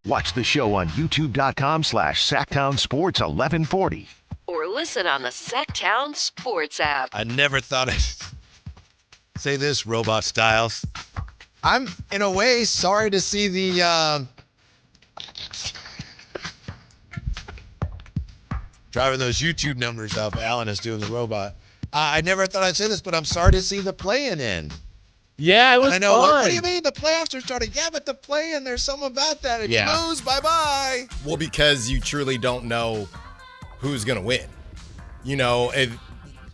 Watch the show on youtube.com/Sactown Sports 1140. Or listen on the Sactown Sports app. I never thought I'd say this, Robot Styles. I'm, in a way, sorry to see the driving those YouTube numbers up. Alan is doing the robot. I never thought I'd say this, but I'm sorry to see the play-in end. Yeah, it was I know. fun. What do you mean the playoffs are starting? Yeah, but the play-in, there's something about that. It's lose, bye-bye. Well, because you truly don't know who's going to win. You know, if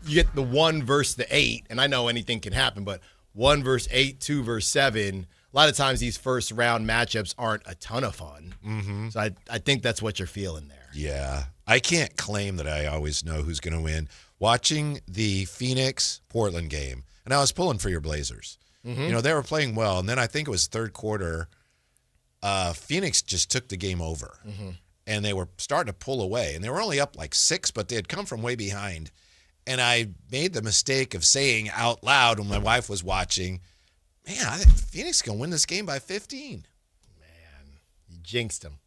you get the 1 versus the 8, and I know anything can happen, but 1 versus 8, 2 versus 7, a lot of times these first-round matchups aren't a ton of fun. Mm-hmm. So I think that's what you're feeling there. Yeah. I can't claim that I always know who's going to win. Watching the Phoenix-Portland game, and I was pulling for your Blazers. Mm-hmm. You know, they were playing well, and then I think it was third quarter, Phoenix just took the game over. Mm-hmm. And they were starting to pull away. And they were only up like 6, but they had come from way behind. And I made the mistake of saying out loud when my wife was watching, man, I think Phoenix is going to win this game by 15. Man, you jinxed them.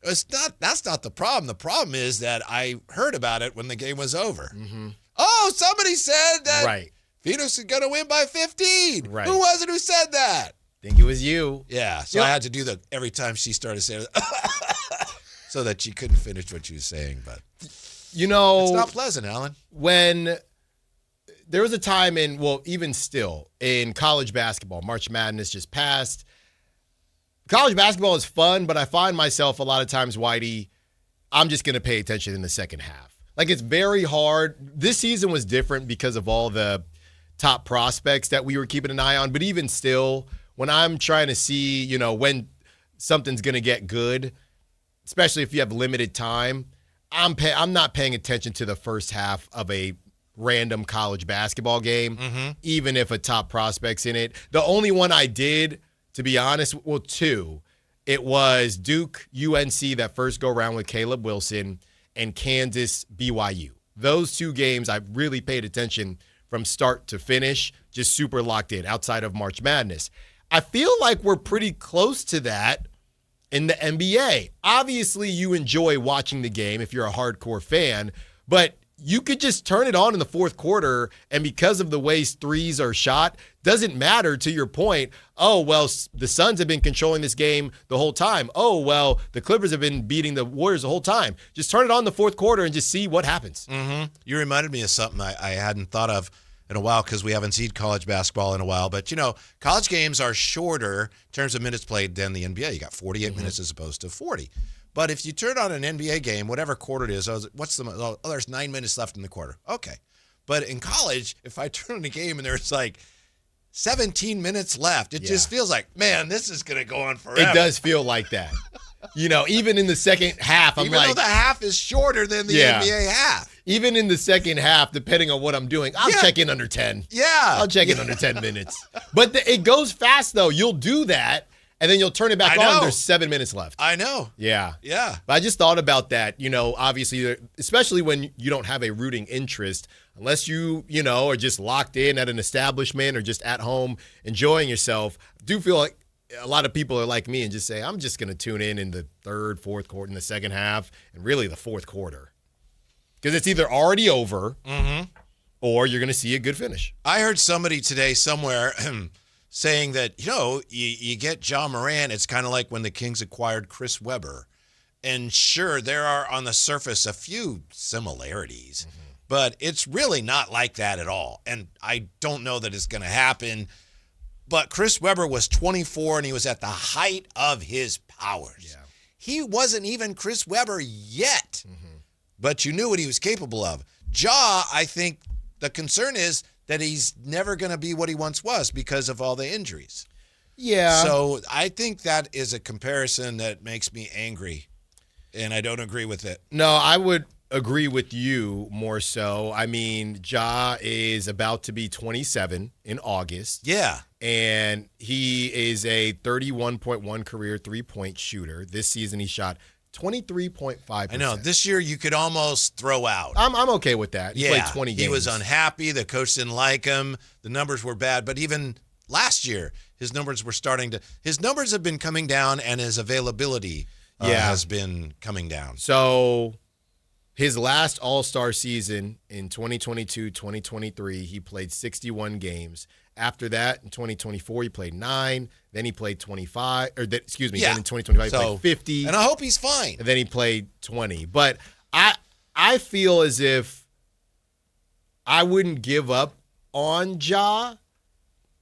That's not the problem. The problem is that I heard about it when the game was over. Mm-hmm. Oh, somebody said that Phoenix is going to win by 15. Right. Who was it who said that? I think it was you. Yeah, so I had to do that every time she started saying it so that she couldn't finish what she was saying. But, you know, it's not pleasant, Alan. When there was a time even still, in college basketball, March Madness just passed. College basketball is fun, but I find myself a lot of times, Whitey, I'm just going to pay attention in the second half. Like, it's very hard. This season was different because of all the top prospects that we were keeping an eye on. But even still, when I'm trying to see, you know, when something's going to get good, especially if you have limited time, I'm not paying attention to the first half of a random college basketball game, even if a top prospect's in it. The only one I did, to be honest, well, 2. It was Duke, UNC, that first go-around with Caleb Wilson, and Kansas, BYU. Those 2 games, I really paid attention from start to finish, just super locked in outside of March Madness. I feel like we're pretty close to that in the NBA. Obviously, you enjoy watching the game if you're a hardcore fan, but you could just turn it on in the fourth quarter, and because of the way threes are shot, doesn't matter, to your point. Oh, well, the Suns have been controlling this game the whole time. Oh, well, the Clippers have been beating the Warriors the whole time. Just turn it on in the fourth quarter and just see what happens. Mm-hmm. You reminded me of something I hadn't thought of in a while because we haven't seen college basketball in a while. But, you know, college games are shorter in terms of minutes played than the NBA. You got 48 minutes as opposed to 40. But if you turn on an NBA game, whatever quarter it is, there's 9 minutes left in the quarter. Okay. But in college, if I turn on a game and there's like 17 minutes left, it just feels like, man, this is going to go on forever. It does feel like that. You know, even in the second half, I'm even though the half is shorter than the NBA half. Even in the second half, depending on what I'm doing, I'll check in under 10. Yeah. I'll check in under 10 minutes. But it goes fast, though. You'll do that, and then you'll turn it back on. There's 7 minutes left. I know. Yeah. Yeah. But I just thought about that, you know, obviously, especially when you don't have a rooting interest, unless you know, are just locked in at an establishment or just at home enjoying yourself. I do feel like a lot of people are like me and just say, I'm just going to tune in the third, fourth quarter, in the second half, and really the fourth quarter. Because it's either already over or you're going to see a good finish. I heard somebody today somewhere saying that, you know, you get Ja Morant, it's kind of like when the Kings acquired Chris Webber. And sure, there are on the surface a few similarities, but it's really not like that at all. And I don't know that it's going to happen. But Chris Webber was 24, and he was at the height of his powers. Yeah. He wasn't even Chris Webber yet, but you knew what he was capable of. Ja, I think the concern is that he's never going to be what he once was because of all the injuries. Yeah. So I think that is a comparison that makes me angry, and I don't agree with it. No, I would agree with you more so. I mean, Ja is about to be 27 in August. Yeah. And he is a 31.1 career three-point shooter. This season he shot 23.5%. I know. This year you could almost throw out. I'm okay with that. He played 20 games. He was unhappy. The coach didn't like him. The numbers were bad. But even last year, his numbers have been coming down, and his availability has been coming down. So his last All-Star season in 2022-2023, he played 61 games. After that, in 2024, he played 9. Then he played 25. Then in 2025, he played 50. And I hope he's fine. And then he played 20. But I feel as if I wouldn't give up on Ja.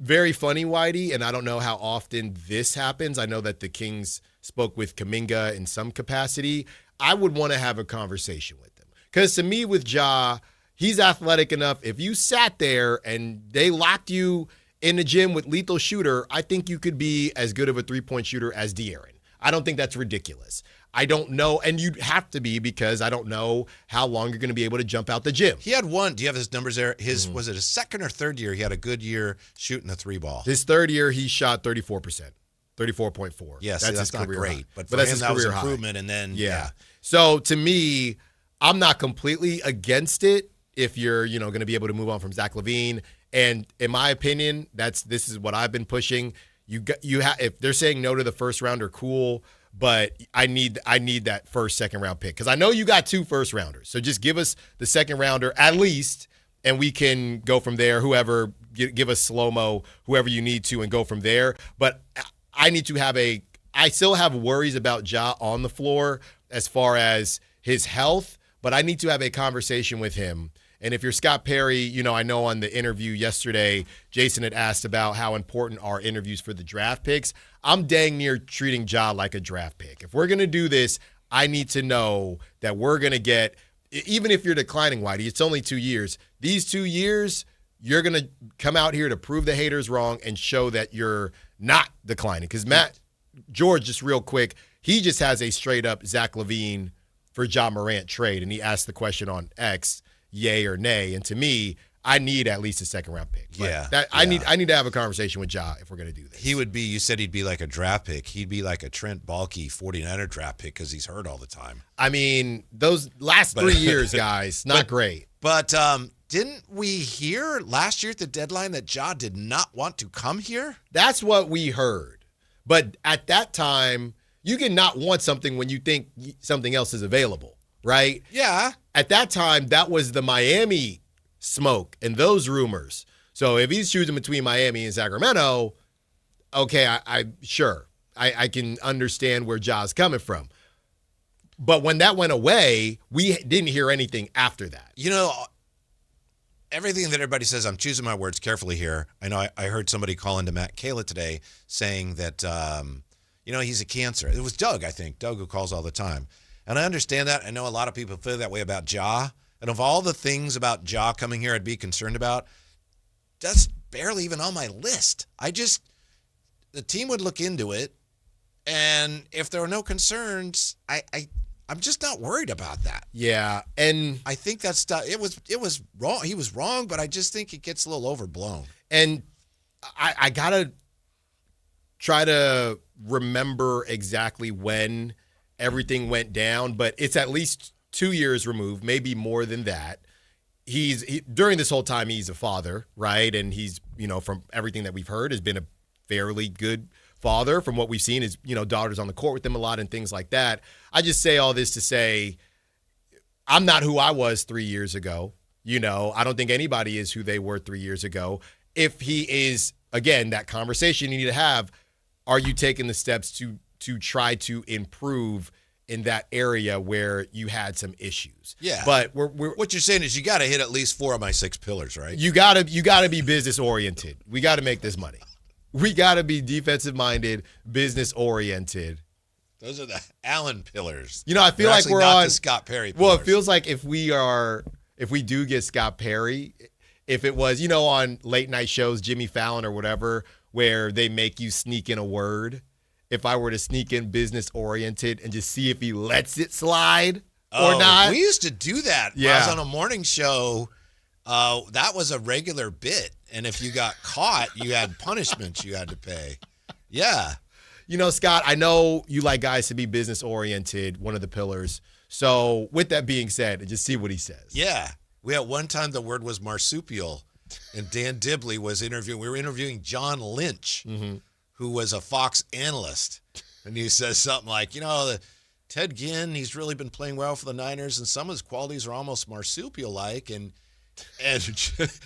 Very funny, Whitey, and I don't know how often this happens. I know that the Kings spoke with Kuminga in some capacity. I would want to have a conversation with him. Because to me, with Ja, he's athletic enough. If you sat there and they locked you in the gym with lethal shooter, I think you could be as good of a three-point shooter as De'Aaron. I don't think that's ridiculous. I don't know, and you'd have to be because I don't know how long you're going to be able to jump out the gym. He had one. Do you have his numbers there? Was it his second or third year? He had a good year shooting a 3-ball. His third year, he shot 34%, 34.4. Yes, that's not great. High. But for that's him, his that was career improvement. high. And then, yeah. So to me, I'm not completely against it if you're, going to be able to move on from Zach LaVine. And in my opinion, this is what I've been pushing. If they're saying no to the first rounder, cool. But I need that second round pick because I know you got 2 first rounders. So just give us the second rounder at least, and we can go from there. Whoever, give us slow-mo, whoever you need to, and go from there. But I need to have I still have worries about Ja on the floor as far as his health, but I need to have a conversation with him. And if you're Scott Perry, I know on the interview yesterday, Jason had asked about how important are interviews for the draft picks. I'm dang near treating Ja like a draft pick. If we're going to do this, I need to know that we're going to get, even if you're declining, Whitey, it's only 2 years. These 2 years, you're going to come out here to prove the haters wrong and show that you're not declining. Because Matt George, just real quick, he just has a straight-up Zach LaVine for Ja Morant trade, and he asked the question on X, yay or nay. And to me, I need at least a second-round pick. I need to have a conversation with Ja if we're going to do this. He would be, you said he'd be like a draft pick. He'd be like a Trent Baalke 49er draft pick because he's hurt all the time. I mean, those last 3 years, guys, not great. But didn't we hear last year at the deadline that Ja did not want to come here? That's what we heard. But at that time, you can not want something when you think something else is available, right? Yeah. At that time, that was the Miami smoke and those rumors. So if he's choosing between Miami and Sacramento, okay, I can understand where Ja's coming from. But when that went away, we didn't hear anything after that. Everything that everybody says, I'm choosing my words carefully here. I know I heard somebody call into Matt Kayla today saying that, he's a cancer. It was Doug, I think. Doug, who calls all the time. And I understand that. I know a lot of people feel that way about Ja. And of all the things about Ja coming here I'd be concerned about, that's barely even on my list. The team would look into it. And if there were no concerns, I'm just not worried about that. Yeah, and I think that's it was wrong. He was wrong, but I just think it gets a little overblown. And I gotta try to remember exactly when everything went down, but it's at least 2 years removed, maybe more than that. During this whole time, he's a father, right? And he's, from everything that we've heard, has been a fairly good father from what we've seen. His, daughter's on the court with him a lot and things like that. I just say all this to say I'm not who I was 3 years ago. I don't think anybody is who they were 3 years ago. If he is, again, that conversation you need to have, are you taking the steps to try to improve in that area where you had some issues? Yeah. But what you're saying is you got to hit at least 4 of my 6 pillars, right? You got to be business oriented. We got to make this money. We got to be defensive minded, business oriented. Those are the Allen pillars. I feel like we're on the Scott Perry pillars. Well, it feels like if we do get Scott Perry, if it was, on late night shows, Jimmy Fallon or whatever, where they make you sneak in a word, if I were to sneak in business oriented and just see if he lets it slide or not. We used to do that. Yeah. I was on a morning show. That was a regular bit. And if you got caught, you had punishments you had to pay. Yeah. Scott, I know you like guys to be business oriented, one of the pillars. So with that being said, just see what he says. Yeah. We had one time the word was marsupial, and Dan Dibley was interviewing. We were interviewing John Lynch, who was a Fox analyst. And he says something like, Ted Ginn, he's really been playing well for the Niners, and some of his qualities are almost marsupial-like. And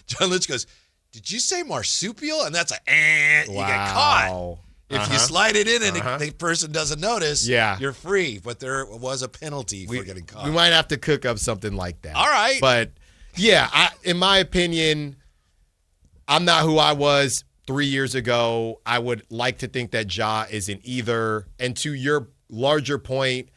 John Lynch goes, did you say marsupial? And that's you get caught. If you slide it in and the person doesn't notice, you're free. But there was a penalty for getting caught. We might have to cook up something like that. All right. But, yeah, in my opinion, I'm not who I was 3 years ago. I would like to think that Ja is in either. And to your larger point,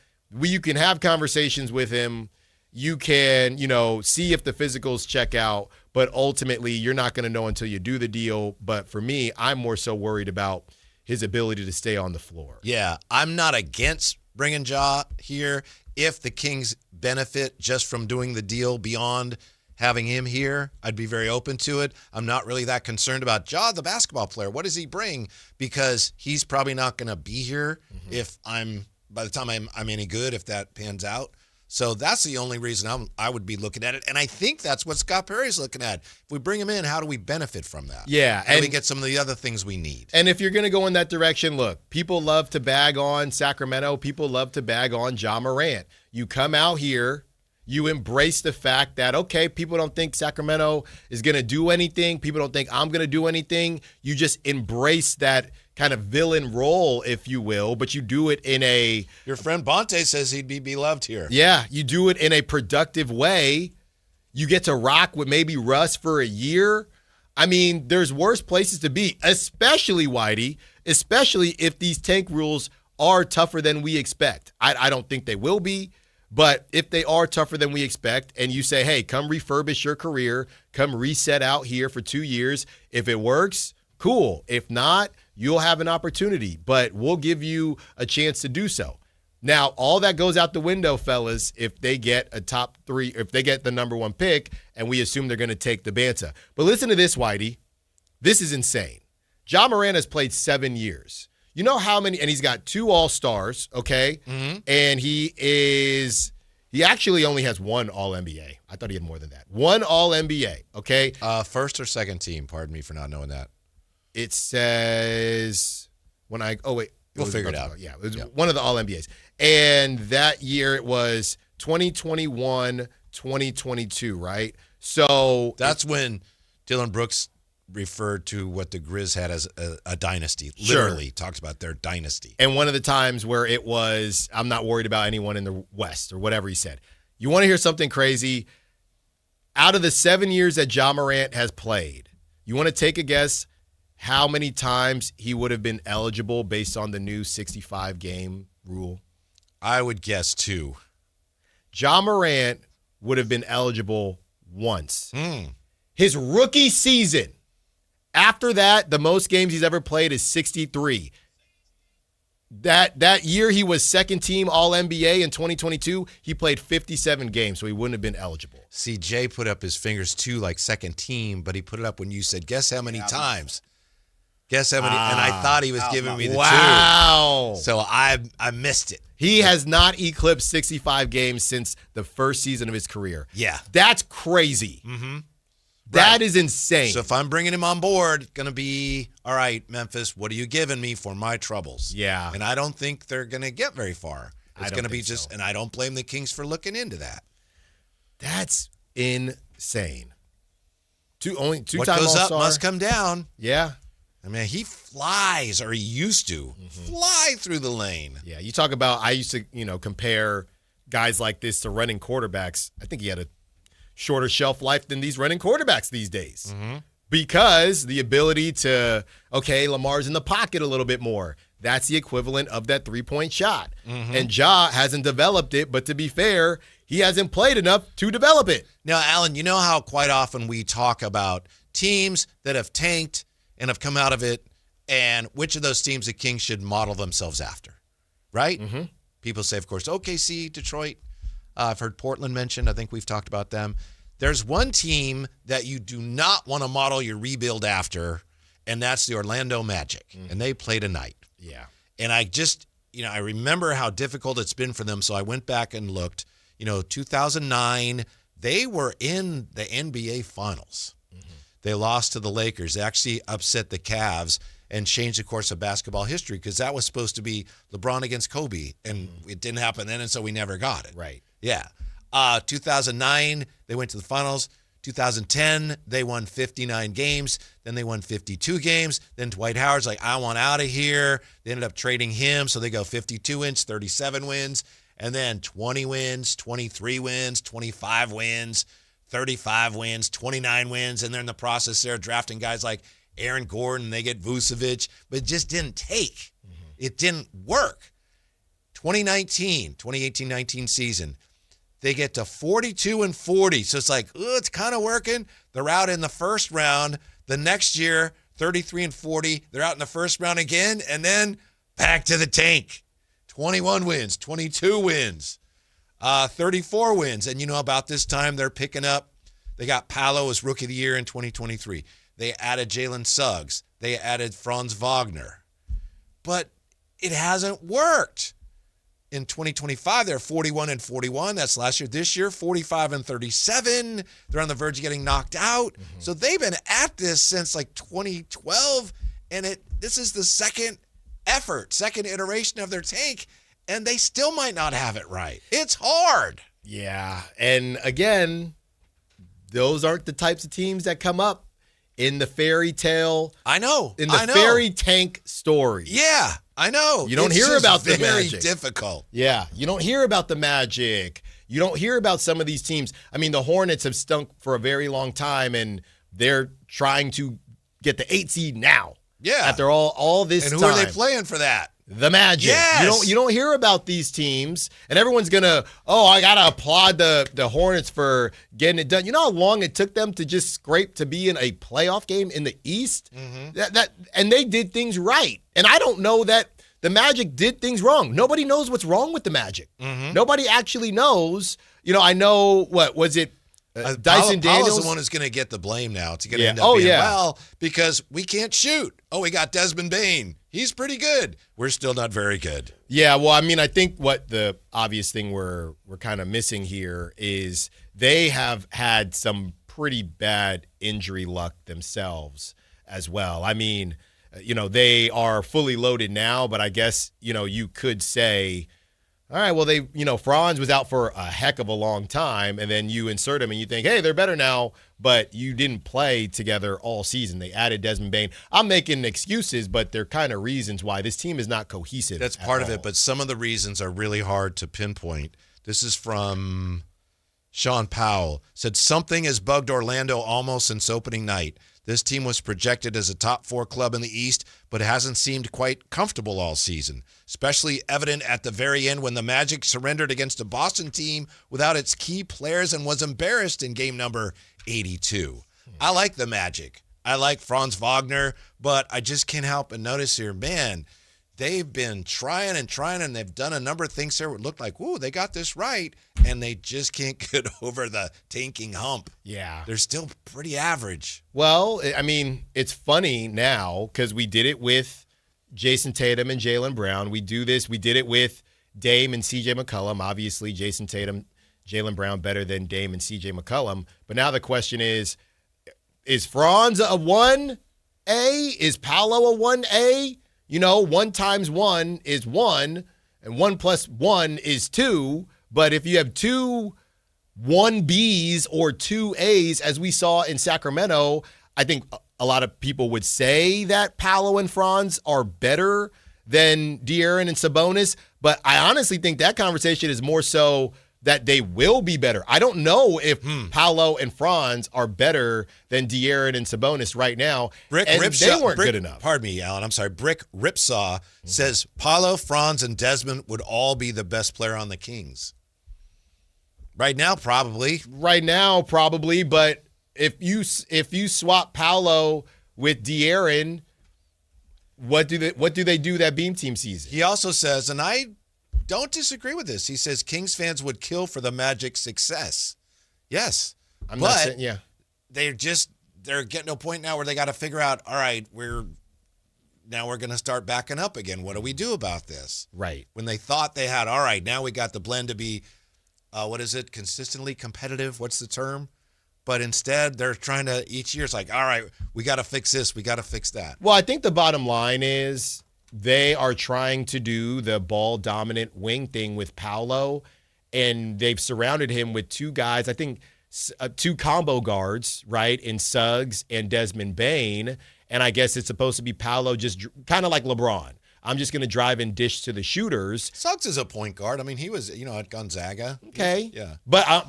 you can have conversations with him. You can, see if the physicals check out. But ultimately, you're not going to know until you do the deal. But for me, I'm more so worried about his ability to stay on the floor. Yeah, I'm not against bringing Ja here if the Kings benefit just from doing the deal beyond having him here. I'd be very open to it. I'm not really that concerned about Ja, the basketball player. What does he bring? Because he's probably not going to be here if by the time I'm any good, if that pans out. So that's the only reason I would be looking at it. And I think that's what Scott Perry's looking at. If we bring him in, how do we benefit from that? Yeah. How do we get some of the other things we need? And if you're going to go in that direction, look, people love to bag on Sacramento. People love to bag on Ja Morant. You come out here, you embrace the fact that, okay, people don't think Sacramento is going to do anything. People don't think I'm going to do anything. You just embrace that kind of villain role, if you will, but you do it in a... Your friend Bonte says he'd be beloved here. Yeah, you do it in a productive way. You get to rock with maybe Russ for a year. I mean, there's worse places to be, especially, Whitey, especially if these tank rules are tougher than we expect. I don't think they will be, but if they are tougher than we expect, and you say, hey, come refurbish your career, come reset out here for 2 years. If it works, cool. If not, you'll have an opportunity, but we'll give you a chance to do so. Now, all that goes out the window, fellas, if they get a top 3, if they get the number 1 pick, and we assume they're going to take the Banta. But listen to this, Whitey. This is insane. Ja Morant has played 7 years. You know how many, and he's got 2 All-Stars, okay? And he actually only has 1 All-NBA. I thought he had more than that. 1 All-NBA, okay? First or second team, pardon me for not knowing that. It says we'll figure it out. Yeah, it was one of the All-NBAs. And that year it was 2021, 2022, right? So that's when Dylan Brooks referred to what the Grizz had as a dynasty. Literally talks about their dynasty. And one of the times where it was, I'm not worried about anyone in the West or whatever he said. You want to hear something crazy? Out of the 7 years that Ja Morant has played, you want to take a guess how many times he would have been eligible based on the new 65-game rule? I would guess 2. Ja Morant would have been eligible once. His rookie season. After that, the most games he's ever played is 63. That year he was second team All-NBA in 2022, he played 57 games, so he wouldn't have been eligible. See, Jay put up his fingers too, like second team, but he put it up when you said, guess how many times? Guess how many? And I thought he was giving me the 2. Wow. So I missed it. He has not eclipsed 65 games since the first season of his career. Yeah. That's crazy. That is insane. So if I'm bringing him on board, it's going to be, all right, Memphis, what are you giving me for my troubles? Yeah. And I don't think they're going to get very far. It's going to be just, so. And I don't blame the Kings for looking into that. That's insane. Only two What time goes All-Star. up must come down. Yeah. I mean, he flies, or he used to fly through the lane. Yeah, you talk about, I used to, compare guys like this to running quarterbacks. I think he had a shorter shelf life than these running quarterbacks these days. Because the ability to, okay, Lamar's in the pocket a little bit more. That's the equivalent of that three-point shot. And Ja hasn't developed it, but to be fair, he hasn't played enough to develop it. Now, Alan, you know how quite often we talk about teams that have tanked and have come out of it, and which of those teams the Kings should model themselves after, right? People say, of course, OKC, Detroit. I've heard Portland mentioned. I think we've talked about them. There's one team that you do not want to model your rebuild after, and that's the Orlando Magic, and they play tonight. Yeah. And I just, I remember how difficult it's been for them, so I went back and looked. 2009, they were in the NBA Finals. They lost to the Lakers. They actually upset the Cavs. and change the course of basketball history, because that was supposed to be LeBron against Kobe, and it didn't happen then, and so we never got it. Right. Yeah. 2009, they went to the finals. 2010, they won 59 games. Then they won 52 games. Then Dwight Howard's like, I want out of here. They ended up trading him, so they go 52 wins, 37 wins, and then 20 wins, 23 wins, 25 wins, 35 wins, 29 wins, and they're in the process there drafting guys like Aaron Gordon. They get Vucevic, but it just didn't take. It didn't work. 2018-19 season, they get to 42-40. So it's like, it's kind of working. They're out in the first round. The next year, 33-40. They're out in the first round again, and then back to the tank. 21 wins, 22 wins, 34 wins. And about this time, they're picking up. They got Paolo as Rookie of the Year in 2023. They added Jalen Suggs. They added Franz Wagner. But it hasn't worked. In 2025, they're 41-41. That's last year. This year, 45-37. They're on the verge of getting knocked out. So they've been at this since like 2012, and this is the second iteration of their tank, and they still might not have it right. It's hard. Yeah, and again, those aren't the types of teams that come up in the fairy tale. I know. In the fairy tank story. Yeah. I know. You don't hear about the Magic. Very difficult. Yeah, you don't hear about the Magic. You don't hear about some of these teams. I mean, the Hornets have stunk for a very long time, and they're trying to get the 8 seed now. Yeah. After all this time. And who are they playing for that? The Magic. Yes. You don't hear about these teams, and everyone's gonna, I gotta applaud the Hornets for getting it done. You know how long it took them to just scrape to be in a playoff game in the East? And they did things right. And I don't know that the Magic did things wrong. Nobody knows what's wrong with the Magic. Nobody actually knows. I know, what was it? Dyson Daniels is the one who's going to get the blame now. It's going to end up being, well, because we can't shoot. Oh, we got Desmond Bane. He's pretty good. We're still not very good. Yeah, well, I mean, I think what the obvious thing we're kind of missing here is they have had some pretty bad injury luck themselves as well. I mean, they are fully loaded now, but I guess, you could say, all right, well, Franz was out for a heck of a long time, and then you insert him and you think, hey, they're better now, but you didn't play together all season. They added Desmond Bane. I'm making excuses, but they're kind of reasons why this team is not cohesive. That's part of it, but some of the reasons are really hard to pinpoint. This is from Sean Powell. Said, something has bugged Orlando almost since opening night. This team was projected as a top 4 club in the East, but it hasn't seemed quite comfortable all season, especially evident at the very end when the Magic surrendered against a Boston team without its key players and was embarrassed in game number 82. I like the Magic. I like Franz Wagner, but I just can't help but notice here, man, they've been trying, and they've done a number of things here. It looked like, ooh, they got this right, and they just can't get over the tanking hump. Yeah. They're still pretty average. Well, I mean, it's funny now because we did it with Jason Tatum and Jaylen Brown. We did it with Dame and C.J. McCollum. Obviously, Jason Tatum, Jaylen Brown better than Dame and C.J. McCollum. But now the question is Franz a 1A? Is Paolo a 1A? 1 times 1 is 1, and 1 plus 1 is 2. But if you have 2 1Bs or 2As, as we saw in Sacramento, I think a lot of people would say that Paolo and Franz are better than De'Aaron and Sabonis. But I honestly think that conversation is more so that they will be better. I don't know if Paolo and Franz are better than De'Aaron and Sabonis right now. They weren't good enough. Pardon me, Alan. I'm sorry. Brick Ripsaw says Paolo, Franz, and Desmond would all be the best player on the Kings. Right now, probably. But if you swap Paolo with De'Aaron, what do they do that Beam Team season? He also says, and I don't disagree with this. He says Kings fans would kill for the Magic's success. Yes. They're getting to a point now where they got to figure out, all right, we're going to start backing up again. What do we do about this? Right. When they thought they had, all right, now we got the blend to be, consistently competitive. What's the term? But instead, they're trying to, each year, it's like, all right, we got to fix this. We got to fix that. Well, I think the bottom line is they are trying to do the ball-dominant wing thing with Paolo, and they've surrounded him with two guys, I think two combo guards, right, in Suggs and Desmond Bane. And I guess it's supposed to be Paolo just kind of like LeBron. I'm just going to drive and dish to the shooters. Suggs is a point guard. I mean, he was, at Gonzaga. Okay. Yeah. But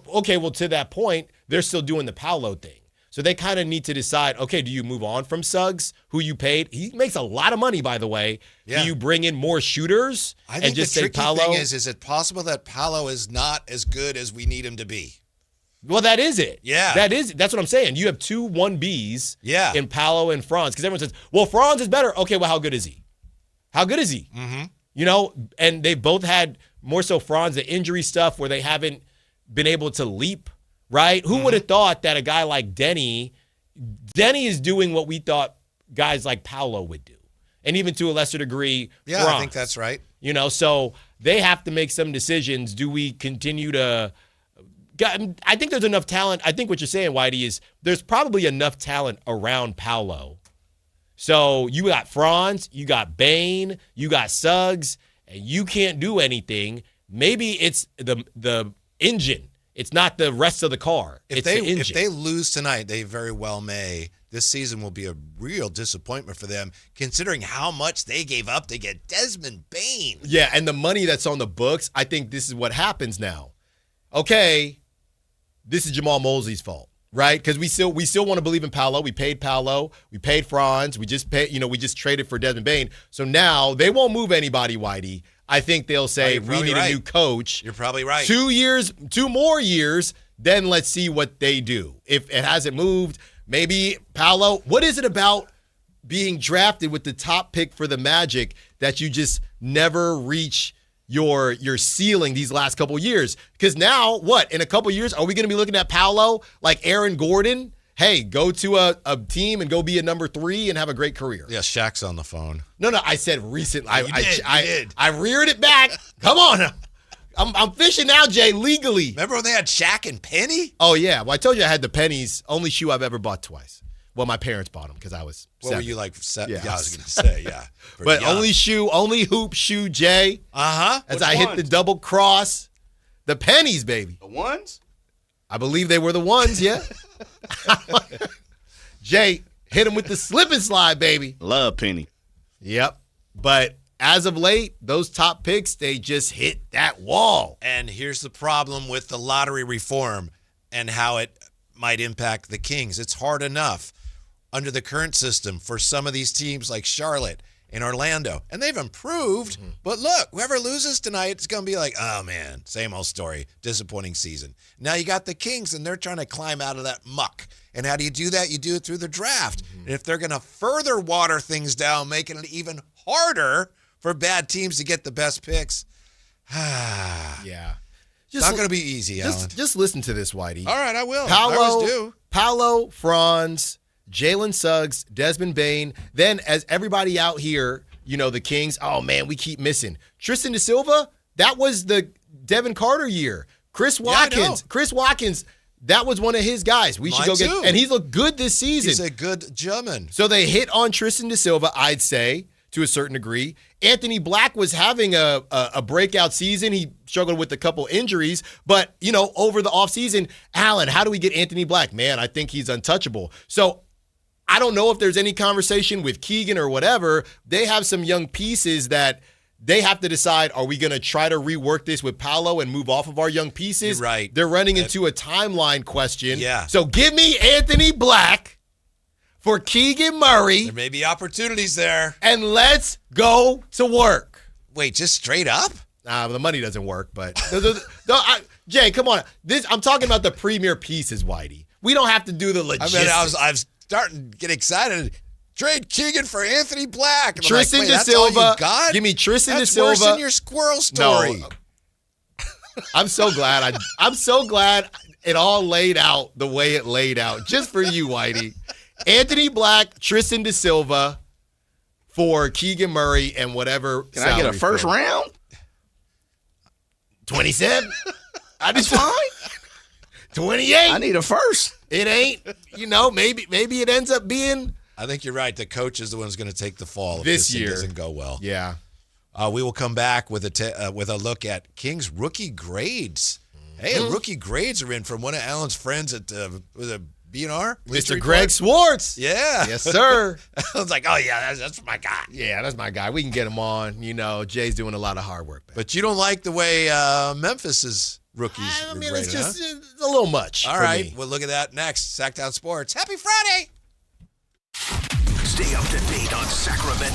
okay, well, to that point, they're still doing the Paolo thing. So they kind of need to decide, okay, do you move on from Suggs, who you paid? He makes a lot of money, by the way. Yeah. Do you bring in more shooters I think and just the say tricky Paolo? thing is it possible that Paolo is not as good as we need him to be? Well, that is it. Yeah. That's what I'm saying. You have 2 1Bs in Paolo and Franz, because everyone says, well, Franz is better. Okay, well, how good is he? How good is he? Mm-hmm. And they both had more so Franz, the injury stuff where they haven't been able to leap, right? Who would have thought that a guy like Denny is doing what we thought guys like Paolo would do. And even to a lesser degree, Yeah, Franz. I think that's right. So they have to make some decisions. Do we continue to I think there's enough talent. I think what you're saying, Whitey, is there's probably enough talent around Paolo. So you got Franz, you got Bane, you got Suggs, and you can't do anything. Maybe it's the engine. It's not the rest of the car. It's the engine. If they lose tonight, they very well may. This season will be a real disappointment for them, considering how much they gave up to get Desmond Bane. Yeah, and the money that's on the books, I think this is what happens now. Okay, this is Jamal Mosley's fault. Right? Because we still want to believe in Paolo. We paid Paolo. We paid Franz. We just traded for Desmond Bane. So now they won't move anybody, Whitey. I think they'll say we need a new coach. You're probably right. 2 more years, then let's see what they do. If it hasn't moved, maybe Paolo. What is it about being drafted with the top pick for the Magic that you just never reach your ceiling these last couple years? Because now, what, in a couple years, are we going to be looking at Paolo like Aaron Gordon? Hey, go to a team and go be a number 3 and have a great career. Yeah, Shaq's on the phone. No, I said recently. You did. I reared it back. Come on. I'm fishing now, Jay, legally. Remember when they had Shaq and Penny? Oh, yeah. Well, I told you I had the pennies. Only shoe I've ever bought twice. Well, my parents bought them because I was 7. What were you like? Yeah, I was going to say, yeah. But young. only hoop shoe, Jay. Uh-huh. As Which I hit ones? the double cross. The pennies, baby. The ones? I believe they were the ones, yeah. Jay, hit him with the slip and slide, baby. Love Penny. Yep. But as of late, those top picks, they just hit that wall. And here's the problem with the lottery reform and how it might impact the Kings. It's hard enough under the current system for some of these teams like Charlotte and Orlando. And they've improved. But look, whoever loses tonight, it's going to be like, oh, man, same old story. Disappointing season. Now you got the Kings, and they're trying to climb out of that muck. And how do you do that? You do it through the draft. And if they're going to further water things down, making it even harder for bad teams to get the best picks, Yeah. it's not going to be easy, Alan. Just listen to this, Whitey. All right, I will. I always do. Paolo, Franz, Jalen Suggs, Desmond Bane. Then as everybody out here, the Kings, oh, man, we keep missing. Tristan Da Silva, that was the Devin Carter year. Chris Watkins, that was one of his guys. We should go get, and he's looked good this season. He's a good German. So they hit on Tristan Da Silva, I'd say, to a certain degree. Anthony Black was having a breakout season. He struggled with a couple injuries, but, over the offseason, Alan, how do we get Anthony Black? Man, I think he's untouchable. So I don't know if there's any conversation with Keegan or whatever. They have some young pieces that they have to decide, are we going to try to rework this with Paolo and move off of our young pieces? You're right. They're running into a timeline question. Yeah. So give me Anthony Black for Keegan Murray. There may be opportunities there. And let's go to work. Wait, just straight up? The money doesn't work, but Jay, come on. I'm talking about the premier pieces, Whitey. We don't have to do the logistics. I was starting to get excited. Trade Keegan for Anthony Black. And Tristan I'm like, Da that's all Silva. you got? Give me Tristan Da That's Silva. worse than your squirrel story. No. I'm so glad. I'm so glad it all laid out the way it laid out, just for you, Whitey. Anthony Black, Tristan Da Silva for Keegan Murray and whatever. Can I get a first round? 27? That's fine. 28. I need a first. It ain't, maybe it ends up being I think you're right. The coach is the one who's going to take the fall if this thing year. doesn't go well. Yeah. We will come back with a look at Kings rookie grades. Hey, rookie grades are in from one of Alan's friends at was it B&R? Mr. Greg Swartz. Yeah. Yes, sir. I was like, oh, yeah, that's my guy. Yeah, that's my guy. We can get him on. Jay's doing a lot of hard work. But you don't like the way Memphis's rookies were graded, it's just it's a little much. All for right, me. we'll look at that next. Sactown Sports. Happy Friday. Stay up to date on Sacramento